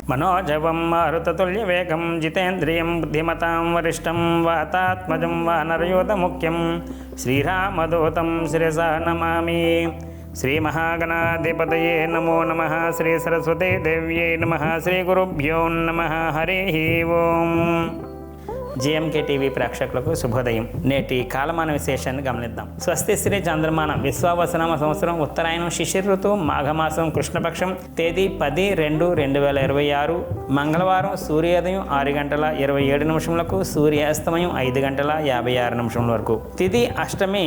మనోజవం మారుతతుల్యవేగం జితేంద్రియం బుద్ధిమతాం వరిష్టం వాతాత్మజం వానరయూతముఖ్యం శ్రీరామదూతం శిరసా నమామి. శ్రీ మహాగణాధిపతయే నమో నమః. శ్రీ సరస్వతీ దేవ్యై నమః. శ్రీ గురుభ్యో నమః. హరి ఓం. జిఎంకే టీవీ ప్రేక్షకులకు శుభోదయం. నేటి కాలమాన విశేషాన్ని గమనిద్దాం. స్వస్తి శ్రీ చంద్రమాన విశ్వావసనామ సంవత్సరం ఉత్తరాయణం శిశిర ఋతువు మాఘమాసం కృష్ణపక్షం తేదీ 10/2/2026 మంగళవారం సూర్యోదయం 6:27 సూర్యాస్తమయం 5:56 వరకు. తిథి అష్టమి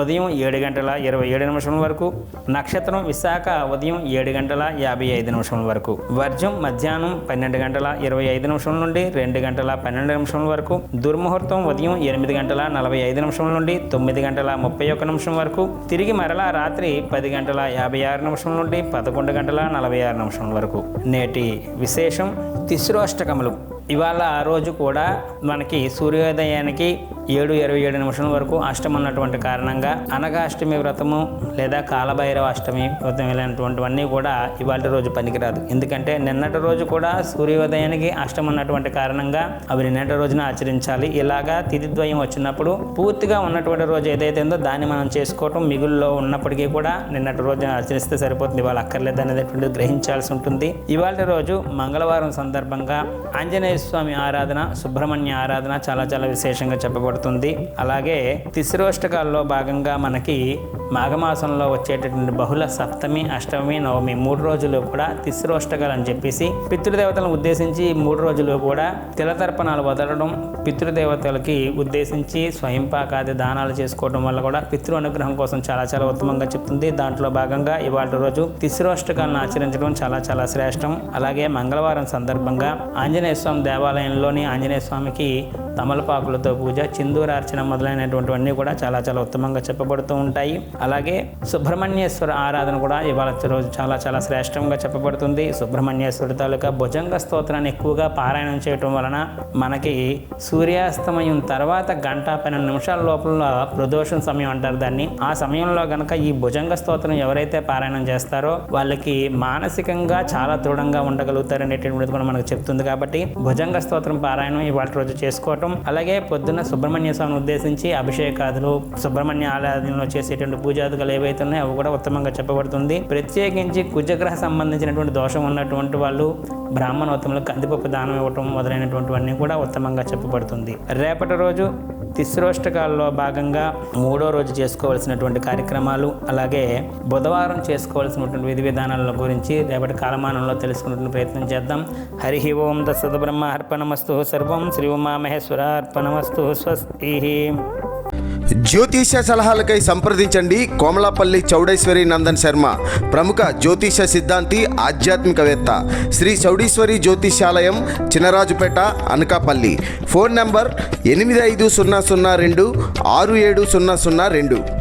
ఉదయం 7:27 వరకు. నక్షత్రం విశాఖ ఉదయం 7:55 వరకు. వర్జం మధ్యాహ్నం 12:25 నుండి 2:12 వరకు. దుర్ముహూర్తం ఉదయం 8:45 నుండి 9:31 వరకు. తిరిగి మరలా రాత్రి 10:56 నుండి 11:46 వరకు. నేటి విశేషం తిస్రోష్టకములు. ఇవాళ రోజు కూడా మనకి సూర్యోదయానికి 7:27 వరకు అష్టమి ఉన్నటువంటి కారణంగా అనగాష్టమి వ్రతము లేదా కాలభైరవ అష్టమి వ్రతం ఇలాంటివన్నీ కూడా ఇవాళ రోజు పనికిరాదు. ఎందుకంటే నిన్నటి రోజు కూడా సూర్యోదయానికి అష్టమి ఉన్నటువంటి కారణంగా అవి నిన్నటి రోజున ఆచరించాలి. ఇలాగా తిథిద్వయం వచ్చినప్పుడు పూర్తిగా ఉన్నటువంటి రోజు ఏదైతే ఉందో దాన్ని మనం చేసుకోవటం, మిగుల్లో ఉన్నప్పటికీ కూడా నిన్నటి రోజున ఆచరిస్తే సరిపోతుంది. ఇవాళ అక్కర్లేదు అనేటువంటిది గ్రహించాల్సి ఉంటుంది. ఇవాళ రోజు మంగళవారం సందర్భంగా ఆంజనేయ స్వామి ఆరాధన, సుబ్రహ్మణ్య ఆరాధన చాలా చాలా విశేషంగా చెప్పబడుతుంది. అలాగే తిస్రోష్టకాల్లో భాగంగా మనకి మాఘమాసంలో వచ్చేటటువంటి బహుళ సప్తమి, అష్టమి, నవమి 3 రోజులు కూడా తిస్రోష్టకాలు అని చెప్పేసి పితృదేవతలను ఉద్దేశించి 3 రోజులు కూడా తిలతర్పణాలు వదలడం, పితృదేవతలకి ఉద్దేశించి స్వయంపాకాది దానాలు చేసుకోవడం వల్ల కూడా పితృ అనుగ్రహం కోసం చాలా చాలా ఉత్తమంగా చెప్తుంది. దాంట్లో భాగంగా ఇవాళ రోజు తిస్రోష్టకాలను ఆచరించడం చాలా చాలా శ్రేష్టం. అలాగే మంగళవారం సందర్భంగా ఆంజనేయ స్వామి దేవాలయంలోని ఆంజనేయ స్వామికి తమలపాకులతో పూజ, చిందూరార్చన మొదలైనటువంటివన్నీ కూడా చాలా చాలా ఉత్తమంగా చెప్పబడుతూ ఉంటాయి. అలాగే సుబ్రహ్మణ్యేశ్వర ఆరాధన కూడా ఇవాళ రోజు చాలా చాలా శ్రేష్టంగా చెప్పబడుతుంది. సుబ్రహ్మణ్యేశ్వరి తాలూకా భుజంగ స్తోత్రాన్ని ఎక్కువగా పారాయణం చేయటం వలన మనకి సూర్యాస్తమయం తర్వాత 1:12 లోపల ప్రదోషం సమయం అంటారు దాన్ని. ఆ సమయంలో గనక ఈ భుజంగ స్తోత్రం ఎవరైతే పారాయణం చేస్తారో వాళ్ళకి మానసికంగా చాలా దృఢంగా ఉండగలుగుతారు అనేటువంటిది కూడా మనకు చెప్తుంది. కాబట్టి భుజంగ స్తోత్రం పారాయణం ఇవాళ రోజు చేసుకోవటం, అలాగే పొద్దున్న సుబ్రహ్మణ్య స్వామిని ఉద్దేశించి అభిషేకాదులు, సుబ్రహ్మణ్య ఆరాధనలో చేసేటువంటి పూజాదులు ఏవైతే ఉన్నాయో అవి కూడా ఉత్తమంగా చెప్పబడుతుంది. ప్రత్యేకించి కుజగ్రహ సంబంధించినటువంటి దోషం ఉన్నటువంటి వాళ్ళు బ్రాహ్మణోత్తములకు కందిపప్పు దానం ఇవ్వటం మొదలైనటువంటివన్నీ కూడా ఉత్తమంగా చెప్పబడుతుంది. రేపటి రోజు తిస్రోష్టకాల్లో భాగంగా 3వ రోజు చేసుకోవాల్సినటువంటి కార్యక్రమాలు, అలాగే బుధవారం చేసుకోవాల్సినటువంటి విధి విధానాల గురించి రేపటి కాలమానంలో తెలుసుకునే ప్రయత్నం చేద్దాం. హరి ఓం తత్సత్ బ్రహ్మ అర్పణమస్తు. సర్వం శ్రీ ఉమామహేశ్వర అర్పణమస్తు. స్వస్తి. జ్యోతిష సలహాలకై సంప్రదించండి కోమలాపల్లి చౌడేశ్వరి నందన్ శర్మ, ప్రముఖ జ్యోతిష సిద్ధాంతి, ఆధ్యాత్మికవేత్త. శ్రీ చౌడేశ్వరి జ్యోతిషాలయం, చినరాజుపేట, అనకాపల్లి. Phone number 8500267002.